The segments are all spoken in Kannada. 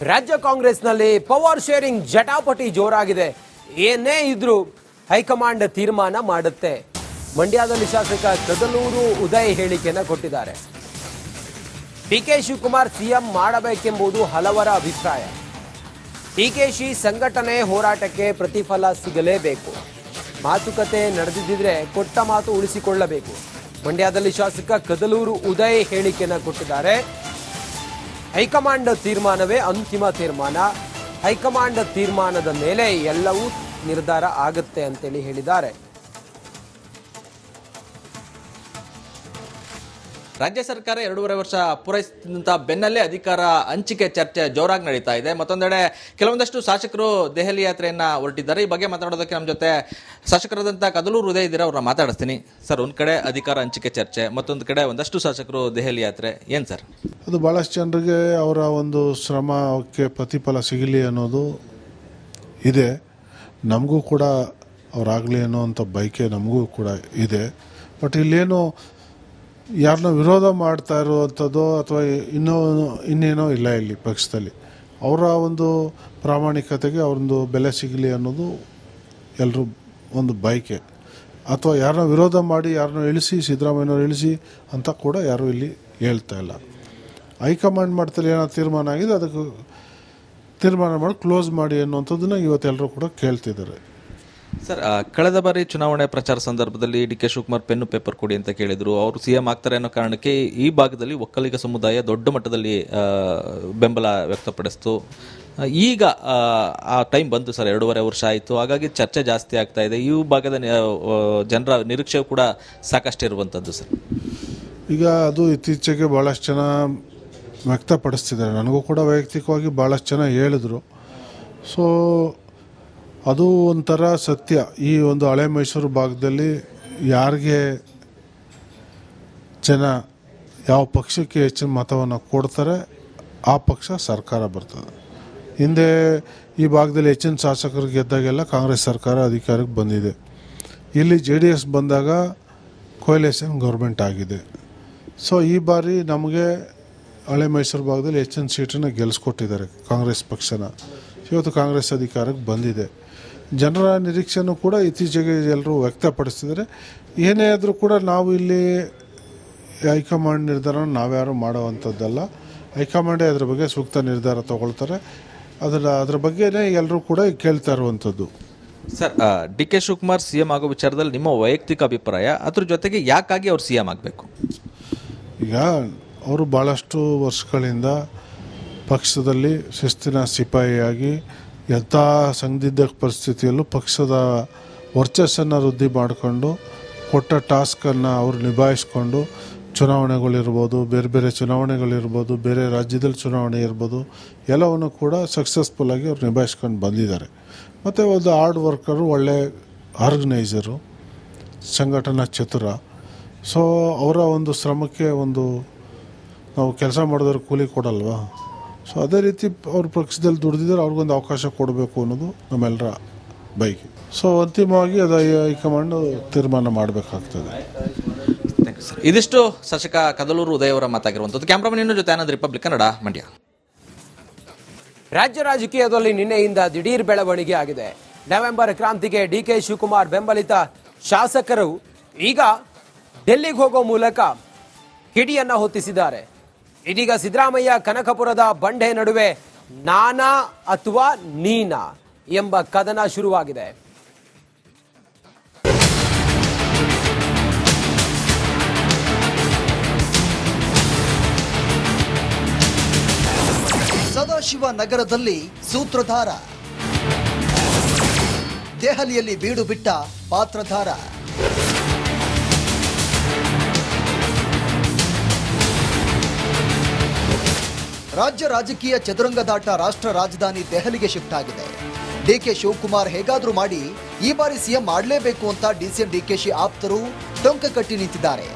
ರಾಜ್ಯ ಕಾಂಗ್ರೆಸ್ನಲ್ಲಿ ಪವರ್ ಶೇರಿಂಗ್ ಜಟಾಪಟಿ ಜೋರಾಗಿದೆ. ಏನೇ ಇದ್ರೂ ಹೈಕಮಾಂಡ್ ತೀರ್ಮಾನ ಮಾಡುತ್ತೆ. ಮಂಡ್ಯದಲ್ಲಿ ಶಾಸಕ ಕದಲೂರು ಉದಯ್ ಹೇಳಿಕೆಯನ್ನು ಕೊಟ್ಟಿದ್ದಾರೆ. ಡಿಕೆ ಶಿವಕುಮಾರ್ ಸಿಎಂ ಮಾಡಬೇಕೆಂಬುದು ಹಲವರ ಅಭಿಪ್ರಾಯ. ಡಿಕೆಶಿ ಸಂಘಟನೆ ಹೋರಾಟಕ್ಕೆ ಪ್ರತಿಫಲ ಸಿಗಲೇಬೇಕು. ಮಾತುಕತೆ ನಡೆದಿದ್ದರೆ ಕೊಟ್ಟ ಮಾತು ಉಳಿಸಿಕೊಳ್ಳಬೇಕು. ಮಂಡ್ಯದಲ್ಲಿ ಶಾಸಕ ಕದಲೂರು ಉದಯ್ ಹೇಳಿಕೆಯನ್ನು ಕೊಟ್ಟಿದ್ದಾರೆ. ಹೈಕಮಾಂಡ್ ತೀರ್ಮಾನವೇ ಅಂತಿಮ ತೀರ್ಮಾನ. ಹೈಕಮಾಂಡ್ ತೀರ್ಮಾನದ ಮೇಲೆ ಎಲ್ಲವೂ ನಿರ್ಧಾರ ಆಗುತ್ತೆ ಅಂತೇಳಿ ಹೇಳಿದ್ದಾರೆ. ರಾಜ್ಯ ಸರ್ಕಾರ 2.5 ವರ್ಷ ಪೂರೈಸಿದಂಥ ಬೆನ್ನಲ್ಲೇ ಅಧಿಕಾರ ಹಂಚಿಕೆ ಚರ್ಚೆ ಜೋರಾಗಿ ನಡೀತಾ ಇದೆ. ಮತ್ತೊಂದೆಡೆ ಕೆಲವೊಂದಷ್ಟು ಶಾಸಕರು ದೆಹಲಿ ಯಾತ್ರೆಯನ್ನ ಹೊರಟಿದ್ದಾರೆ. ಈ ಬಗ್ಗೆ ಮಾತಾಡೋದಕ್ಕೆ ನಮ್ಮ ಜೊತೆ ಶಾಸಕರಾದಂಥ ಕದಲೂರು ಉದಯ್ ಇದ್ದೀರಾ, ಅವ್ರನ್ನ ಮಾತಾಡಿಸ್ತೀನಿ. ಸರ್, ಒಂದು ಕಡೆ ಅಧಿಕಾರ ಹಂಚಿಕೆ ಚರ್ಚೆ, ಮತ್ತೊಂದು ಕಡೆ ಒಂದಷ್ಟು ಶಾಸಕರು ದೆಹಲಿ ಯಾತ್ರೆ, ಏನು ಸರ್? ಅದು ಭಾಳಷ್ಟು ಜನರಿಗೆ ಅವರ ಒಂದು ಶ್ರಮಕ್ಕೆ ಪ್ರತಿಫಲ ಸಿಗಲಿ ಅನ್ನೋದು ಇದೆ. ನಮಗೂ ಕೂಡ ಅವರಾಗಲಿ ಅನ್ನೋವಂಥ ಬಯಕೆ ನಮಗೂ ಕೂಡ ಇದೆ. ಬಟ್ ಇಲ್ಲೇನು ಯಾರನ್ನ ವಿರೋಧ ಮಾಡ್ತಾ ಇರುವಂಥದ್ದು ಅಥವಾ ಇನ್ನೇನೋ ಇಲ್ಲ ಇಲ್ಲಿ ಪಕ್ಷದಲ್ಲಿ. ಅವರ ಒಂದು ಪ್ರಾಮಾಣಿಕತೆಗೆ ಅವರೊಂದು ಬೆಲೆ ಸಿಗಲಿ ಅನ್ನೋದು ಎಲ್ಲರೂ ಒಂದು ಬಯಕೆ. ಅಥವಾ ಯಾರನ್ನ ವಿರೋಧ ಮಾಡಿ ಯಾರನ್ನ ಇಳಿಸಿ, ಸಿದ್ದರಾಮಯ್ಯನವ್ರು ಇಳಿಸಿ ಅಂತ ಕೂಡ ಯಾರೂ ಇಲ್ಲಿ ಹೇಳ್ತಾ ಇಲ್ಲ. ಹೈಕಮಾಂಡ್ ಮಟ್ಟದಲ್ಲಿ ಏನೋ ತೀರ್ಮಾನ ಆಗಿದೆ, ಅದಕ್ಕೆ ತೀರ್ಮಾನ ಮಾಡಿ ಕ್ಲೋಸ್ ಮಾಡಿ ಅನ್ನುವಂಥದ್ದನ್ನು ಇವತ್ತೆಲ್ಲರೂ ಕೂಡ ಕೇಳ್ತಿದ್ದಾರೆ. ಸರ್, ಕಳೆದ ಬಾರಿ ಚುನಾವಣೆ ಪ್ರಚಾರ ಸಂದರ್ಭದಲ್ಲಿ D K Shivakumar pen paper ಕೊಡಿ ಅಂತ ಕೇಳಿದ್ರು. ಅವರು ಸಿಎಂ ಆಗ್ತಾರೆ ಅನ್ನೋ ಕಾರಣಕ್ಕೆ ಈ ಭಾಗದಲ್ಲಿ ಒಕ್ಕಲಿಗ ಸಮುದಾಯ ದೊಡ್ಡ ಮಟ್ಟದಲ್ಲಿ ಬೆಂಬಲ ವ್ಯಕ್ತಪಡಿಸ್ತು. ಈಗ ಆ ಟೈಮ್ ಬಂತು ಸರ್, 2.5 ವರ್ಷ ಆಯಿತು. ಹಾಗಾಗಿ ಚರ್ಚೆ ಜಾಸ್ತಿ ಆಗ್ತಾ ಇದೆ. ಈ ಭಾಗದ ಜನರ ನಿರೀಕ್ಷೆ ಕೂಡ ಸಾಕಷ್ಟು ಇರುವಂಥದ್ದು ಸರ್. ಈಗ ಅದು ಇತ್ತೀಚೆಗೆ ಭಾಳಷ್ಟು ಜನ ವ್ಯಕ್ತಪಡಿಸ್ತಿದ್ದಾರೆ. ನನಗೂ ಕೂಡ ವೈಯಕ್ತಿಕವಾಗಿ ಭಾಳಷ್ಟು ಜನ ಹೇಳಿದ್ರು. ಸೊ ಅದು ಒಂಥರ ಸತ್ಯ. ಈ ಒಂದು ಹಳೆ ಮೈಸೂರು ಭಾಗದಲ್ಲಿ ಯಾರಿಗೆ ಜನ ಯಾವ ಪಕ್ಷಕ್ಕೆ ಹೆಚ್ಚಿನ ಮತವನ್ನು ಕೊಡ್ತಾರೆ ಆ ಪಕ್ಷ ಸರ್ಕಾರ ಬರ್ತದೆ. ಹಿಂದೆ ಈ ಭಾಗದಲ್ಲಿ ಹೆಚ್ಚಿನ ಶಾಸಕರು ಗೆದ್ದಾಗೆಲ್ಲ ಕಾಂಗ್ರೆಸ್ ಸರ್ಕಾರ ಅಧಿಕಾರಕ್ಕೆ ಬಂದಿದೆ. ಇಲ್ಲಿ JDS ಬಂದಾಗ ಕೊಯ್ಲೇಷನ್ ಗೌರ್ಮೆಂಟ್ ಆಗಿದೆ. ಸೊ ಈ ಬಾರಿ ನಮಗೆ ಹಳೆ ಮೈಸೂರು ಭಾಗದಲ್ಲಿ ಹೆಚ್ಚಿನ ಸೀಟನ್ನು ಗೆಲ್ಲಿಸ್ಕೊಟ್ಟಿದ್ದಾರೆ ಕಾಂಗ್ರೆಸ್ ಪಕ್ಷನ. ಇವತ್ತು ಕಾಂಗ್ರೆಸ್ ಅಧಿಕಾರಕ್ಕೆ ಬಂದಿದೆ. ಜನರ ನಿರೀಕ್ಷೆನೂ ಕೂಡ ಇತ್ತೀಚೆಗೆ ಎಲ್ಲರೂ ವ್ಯಕ್ತಪಡಿಸ್ತಿದ್ದಾರೆ. ಏನೇ ಆದರೂ ಕೂಡ ನಾವು ಇಲ್ಲಿ ಹೈಕಮಾಂಡ್ ನಿರ್ಧಾರ ನಾವ್ಯಾರು ಮಾಡೋವಂಥದ್ದಲ್ಲ. ಹೈಕಮಾಂಡೇ ಅದರ ಬಗ್ಗೆ ಸೂಕ್ತ ನಿರ್ಧಾರ ತಗೊಳ್ತಾರೆ. ಅದರ ಬಗ್ಗೆನೇ ಎಲ್ಲರೂ ಕೂಡ ಕೇಳ್ತಾ ಇರುವಂಥದ್ದು. Sir, D K Shivakumar CM ಆಗೋ ವಿಚಾರದಲ್ಲಿ ನಿಮ್ಮ ವೈಯಕ್ತಿಕ ಅಭಿಪ್ರಾಯ, ಅದ್ರ ಜೊತೆಗೆ ಯಾಕಾಗಿ ಅವ್ರು ಸಿಎಂ ಆಗಬೇಕು? ಈಗ ಅವರು ಭಾಳಷ್ಟು ವರ್ಷಗಳಿಂದ ಪಕ್ಷದಲ್ಲಿ ಶಿಸ್ತಿನ ಸಿಪಾಯಿಯಾಗಿ ಎಂಥ ಸಂದಿಗ್ಧ ಪರಿಸ್ಥಿತಿಯಲ್ಲೂ ಪಕ್ಷದ ವರ್ಚಸ್ಸನ್ನು ವೃದ್ಧಿ ಮಾಡಿಕೊಂಡು ಕೊಟ್ಟ ಟಾಸ್ಕನ್ನು ಅವರು ನಿಭಾಯಿಸ್ಕೊಂಡು ಚುನಾವಣೆಗಳಿರ್ಬೋದು, ಬೇರೆ ಬೇರೆ ಚುನಾವಣೆಗಳಿರ್ಬೋದು, ಬೇರೆ ರಾಜ್ಯದಲ್ಲಿ ಚುನಾವಣೆ ಇರ್ಬೋದು, ಎಲ್ಲವನ್ನು ಕೂಡ ಸಕ್ಸಸ್ಫುಲ್ಲಾಗಿ ಅವ್ರು ನಿಭಾಯಿಸ್ಕೊಂಡು ಬಂದಿದ್ದಾರೆ. ಮತ್ತು ಒಂದು ಹಾರ್ಡ್ ವರ್ಕರು, ಒಳ್ಳೆ ಆರ್ಗನೈಸರು, ಸಂಘಟನಾ ಚತುರ. ಸೊ ಅವರ ಒಂದು ಶ್ರಮಕ್ಕೆ ಒಂದು ನಾವು ಕೆಲಸ ಮಾಡಿದವ್ರು ಕೂಲಿ ಕೊಡಲ್ವಾ? ಸೊ ಅದೇ ರೀತಿ ಅವ್ರ ಪಕ್ಷದಲ್ಲಿ ದುಡಿದಿದ್ದಾರೆ, ಅವ್ರಿಗೊಂದು ಅವಕಾಶ ಕೊಡಬೇಕು ಅನ್ನೋದು ನಮ್ಮೆಲ್ಲರ ಬಯಕೆ. ಸೊ ಅಂತಿಮವಾಗಿ ಅದು ಹೈಕಮಾಂಡ್ ತೀರ್ಮಾನ ಮಾಡಬೇಕಾಗ್ತದೆ. ಇದಿಷ್ಟು ಶಾಸಕ ಕದಲೂರು ಉದಯ್ ಅವರ ಮಾತಾಗಿರುವಂಥದ್ದು. ಕ್ಯಾಮ್ರಾಮನ್ ಜೊತೆ ಆನಂದ್, ರಿಪಬ್ಲಿಕ್ ಕನ್ನಡ, ಮಂಡ್ಯ. ರಾಜ್ಯ ರಾಜಕೀಯದಲ್ಲಿ ನಿನ್ನೆಯಿಂದ ದಿಢೀರ್ ಬೆಳವಣಿಗೆ ಆಗಿದೆ. ನವೆಂಬರ್ ಕ್ರಾಂತಿಗೆ ಡಿಕೆ ಶಿವಕುಮಾರ್ ಬೆಂಬಲಿತ ಶಾಸಕರು ಈಗ ಡೆಲ್ಲಿಗೆ ಹೋಗೋ ಮೂಲಕ ಕಿಡಿಯನ್ನ ಹೊತ್ತಿಸಿದ್ದಾರೆ. ಇದೀಗ ಸಿದ್ದರಾಮಯ್ಯ ಕನಕಪುರದ ಬಂಡೆ ನಡುವೆ ನಾನಾ ಅಥವಾ ನೀನಾ ಎಂಬ ಕದನ ಶುರುವಾಗಿದೆ. ಸದಾಶಿವ ನಗರದಲ್ಲಿ ಸೂತ್ರಧಾರ, ದೆಹಲಿಯಲ್ಲಿ ಬೀಡು ಬಿಟ್ಟ ಪಾತ್ರಧಾರ. ರಾಜ್ಯ ರಾಜಕೀಯ ಚದುರಂಗದಾಟ ರಾಷ್ಟ್ರ ರಾಜಧಾನಿ ದೆಹಲಿಗೆ ಶಿಫ್ಟ್ ಆಗಿದೆ. ಡಿಕೆ ಶಿವಕುಮಾರ್ ಹೇಗಾದ್ರೂ ಮಾಡಿ ಈ ಬಾರಿ ಸಿಎಂ ಮಾಡಲೇಬೇಕು ಅಂತ ಡಿಸಿಎಂ ಡಿಕೆಶಿ ಆಪ್ತರು ಟೊಂಕ ಕಟ್ಟಿ ನಿಂತಿದ್ದಾರೆ.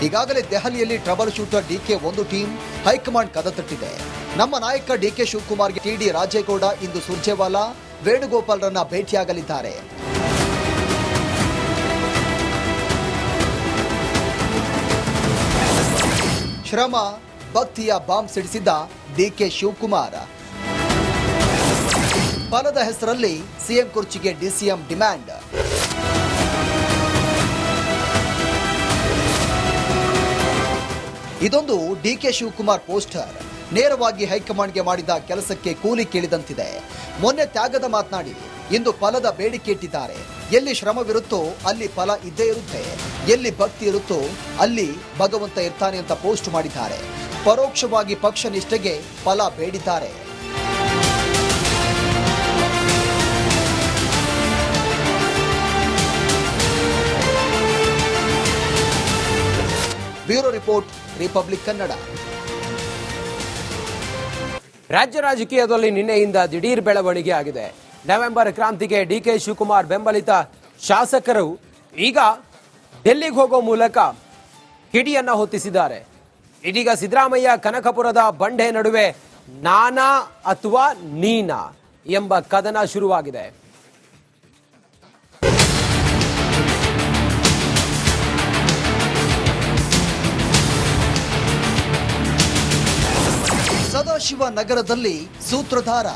ಈಗಾಗಲೇ ದೆಹಲಿಯಲ್ಲಿ ಟ್ರಬಲ್ ಶೂಟರ್ ಡಿಕೆ ಒಂದು ಟೀಮ್ ಹೈಕಮಾಂಡ್ ಕದ ತಟ್ಟಿದೆ. ನಮ್ಮ ನಾಯಕ ಡಿಕೆ ಶಿವಕುಮಾರ್ಗೆ ಟಿಡಿ ರಾಜೇಗೌಡ ಇಂದು ಸುರ್ಜೇವಾಲಾ, ವೇಣುಗೋಪಾಲ್ರನ್ನ ಭೇಟಿಯಾಗಲಿದ್ದಾರೆ. ಶ್ರಮ ಭಕ್ತಿಯ ಬಾಂಬ್ ಸಿಡಿಸಿದ್ದ ಡಿಕೆ ಶಿವಕುಮಾರ್. ಫಲದ ಹೆಸರಲ್ಲಿ ಸಿಎಂ ಕುರ್ಚಿಗೆ ಡಿಸಿಎಂ ಡಿಮ್ಯಾಂಡ್. ಇದೊಂದು ಡಿಕೆ ಶಿವಕುಮಾರ್ ಪೋಸ್ಟರ್. ನೇರವಾಗಿ ಹೈಕಮಾಂಡ್ಗೆ ಮಾಡಿದ ಕೆಲಸಕ್ಕೆ ಕೂಲಿ ಕೇಳಿದಂತಿದೆ. ಮೊನ್ನೆ ತ್ಯಾಗದ ಮಾತನಾಡಿ ಇಂದು ಫಲದ ಬೇಡಿಕೆ ಇಟ್ಟಿದ್ದಾರೆ. ಎಲ್ಲಿ ಶ್ರಮವಿರುತ್ತೋ ಅಲ್ಲಿ ಫಲ ಇದ್ದೇ ಇರುತ್ತೆ, ಎಲ್ಲಿ ಭಕ್ತಿ ಇರುತ್ತೋ ಅಲ್ಲಿ ಭಗವಂತ ಇರ್ತಾನೆ ಅಂತ ಪೋಸ್ಟ್ ಮಾಡಿದ್ದಾರೆ. ಪರೋಕ್ಷವಾಗಿ ಪಕ್ಷ ನಿಷ್ಠೆಗೆ ಫಲ ಬೇಡಿದ್ದಾರೆ. Bureau report, Republic Kannada. ರಾಜ್ಯ ರಾಜಕೀಯದಲ್ಲಿ ನಿನ್ನೆಯಿಂದ ದಿಢೀರ್ ಬೆಳವಣಿಗೆ ಆಗಿದೆ. ನವೆಂಬರ್ ಕ್ರಾಂತಿಗೆ ಡಿಕೆ ಶಿವಕುಮಾರ್ ಬೆಂಬಲಿತ ಶಾಸಕರು ಈಗ ಡೆಲ್ಲಿಗೆ ಹೋಗೋ ಮೂಲಕ ಕಿಡಿಯನ್ನ ಹೊತ್ತಿಸಿದ್ದಾರೆ. ಇದೀಗ ಸಿದ್ದರಾಮಯ್ಯ ಕನಕಪುರದ ಬಂಡೆ ನಡುವೆ ನಾನಾ ಅಥವಾ ನೀನಾ ಎಂಬ ಕದನ ಶುರುವಾಗಿದೆ. ಸದಾಶಿವ ನಗರದಲ್ಲಿ ಸೂತ್ರಧಾರ,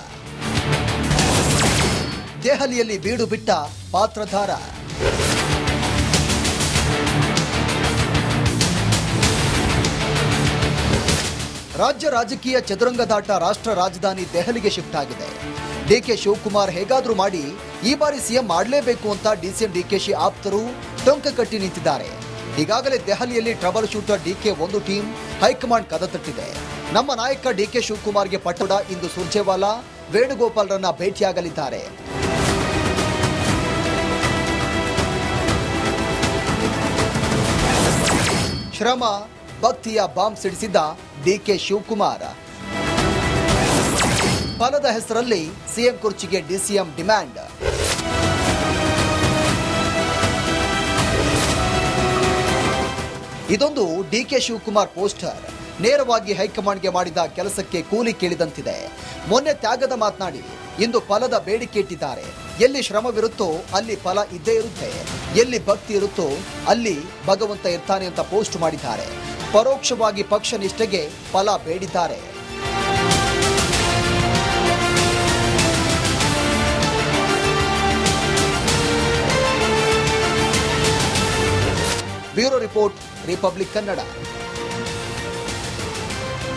ದೆಹಲಿಯಲ್ಲಿ ಬೀಡು ಬಿಟ್ಟ ಪಾತ್ರಧಾರ. ರಾಜ್ಯ ರಾಜಕೀಯ ಚದುರಂಗದಾಟ ರಾಷ್ಟ್ರ ರಾಜಧಾನಿ ದೆಹಲಿಗೆ ಶಿಫ್ಟ್ ಆಗಿದೆ. ಡಿಕೆ ಶಿವಕುಮಾರ್ ಹೇಗಾದ್ರೂ ಮಾಡಿ ಈ ಬಾರಿ ಸಿಎಂ ಮಾಡಲೇಬೇಕು ಅಂತ ಡಿಸಿಎಂ ಡಿಕೆಶಿ ಆಪ್ತರು ಟೊಂಕ ಕಟ್ಟಿ ನಿಂತಿದ್ದಾರೆ. ಈಗಾಗಲೇ ದೆಹಲಿಯಲ್ಲಿ ಟ್ರಬಲ್ ಶೂಟರ್ ಡಿಕೆ ಒಂದು ಟೀಮ್ ಹೈಕಮಾಂಡ್ ಕದ ತಟ್ಟಿದೆ. ನಮ್ಮ ನಾಯಕ ಡಿಕೆ ಶಿವಕುಮಾರ್ಗೆ ಪಟ್ಟೋಡ ಇಂದು ಸುರ್ಜೇವಾಲಾ, ವೇಣುಗೋಪಾಲ್ರನ್ನ ಭೇಟಿಯಾಗಲಿದ್ದಾರೆ. ಶ್ರಮ ಭಕ್ತಿಯ ಬಾಂಬ್ ಸಿಡಿಸಿದ್ದ ಡಿಕೆ ಶಿವಕುಮಾರ್. ಫಲದ ಹೆಸರಲ್ಲಿ ಸಿಎಂ ಕುರ್ಚಿಗೆ ಡಿಸಿಎಂ ಡಿಮ್ಯಾಂಡ್. ಇದೊಂದು ಡಿಕೆ ಶಿವಕುಮಾರ್ ಪೋಸ್ಟರ್. ನೇರವಾಗಿ ಹೈಕಮಾಂಡ್ಗೆ ಮಾಡಿದ ಕೆಲಸಕ್ಕೆ ಕೂಲಿ ಕೇಳಿದಂತಿದೆ. ಮೊನ್ನೆ ತ್ಯಾಗದ ಮಾತನಾಡಿ ಇಂದು ಫಲದ ಬೇಡಿಕೆ ಇಟ್ಟಿದ್ದಾರೆ. ಎಲ್ಲಿ ಶ್ರಮವಿರುತ್ತೋ ಅಲ್ಲಿ ಫಲ ಇದ್ದೇ ಇರುತ್ತೆ, ಎಲ್ಲಿ ಭಕ್ತಿ ಇರುತ್ತೋ ಅಲ್ಲಿ ಭಗವಂತ ಇರ್ತಾನೆ ಅಂತ ಪೋಸ್ಟ್ ಮಾಡಿದ್ದಾರೆ. ಪರೋಕ್ಷವಾಗಿ ಪಕ್ಷ ನಿಷ್ಠೆಗೆ ಫಲ ಬೇಡಿದ್ದಾರೆ. Bureau report, Republic Kannada.